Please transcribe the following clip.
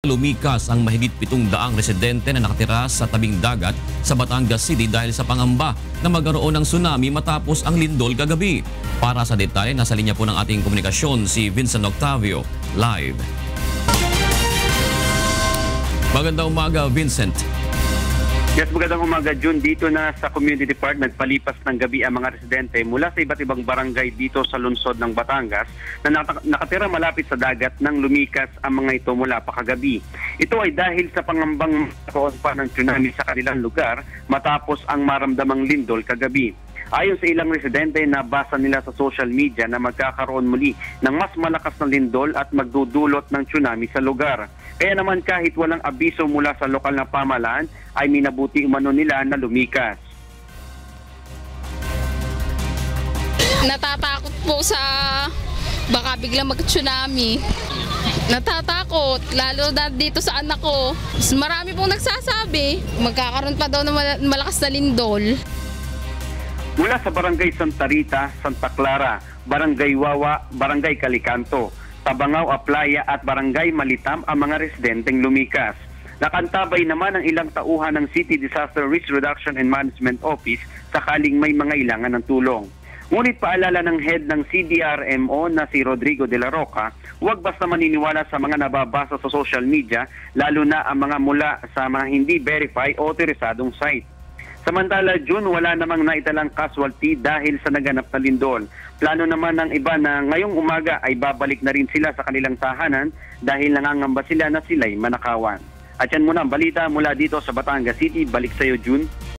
Lumikas ang mahigit 700 residente na nakatira sa tabing dagat sa Batangas City dahil sa pangamba na magkaroon ng tsunami matapos ang lindol kagabi. Para sa detalye, nasa linya po ng ating komunikasyon si Vincent Octavio, live. Magandang umaga, Vincent. Yes, magandang umaga, June. Dito na sa Community Park, nagpalipas ng gabi ang mga residente mula sa iba't ibang barangay dito sa lungsod ng Batangas na nakatira malapit sa dagat nang lumikas ang mga ito mula pa kagabi. Ito ay dahil sa pangambang magkaroon pa ng tsunami sa kanilang lugar matapos ang maramdamang lindol kagabi. Ayon sa ilang residente, nabasa nila sa social media na magkakaroon muli ng mas malakas na lindol at magdudulot ng tsunami sa lugar. Kaya naman kahit walang abiso mula sa lokal na pamahalaan, ay minabuti umano nila na lumikas. Natatakot po sa baka biglang mag-tsunami. Natatakot, lalo na dito sa anak ko. Marami pong nagsasabi, magkakaroon pa daw ng malakas na lindol. Mula sa Barangay Santa Rita, Santa Clara, Barangay Wawa, Barangay Calicanto, Tabangao, Aplaya at Barangay Malitam ang mga residenteng lumikas. Nakantabay naman ang ilang tauhan ng City Disaster Risk Reduction and Management Office sakaling may mga ilangan ng tulong. Ngunit paalala ng head ng CDRMO na si Rodrigo de la Roca, huwag basta maniniwala sa mga nababasa sa social media, lalo na ang mga mula sa mga hindi verify o otorisadong site. Samantala, June, wala namang naitalang casualty dahil sa naganap na lindol. Plano naman ng iba na ngayong umaga ay babalik na rin sila sa kanilang tahanan dahil nangangamba sila na sila'y manakawan. At yan muna ang balita mula dito sa Batangas City. Balik sa iyo, June.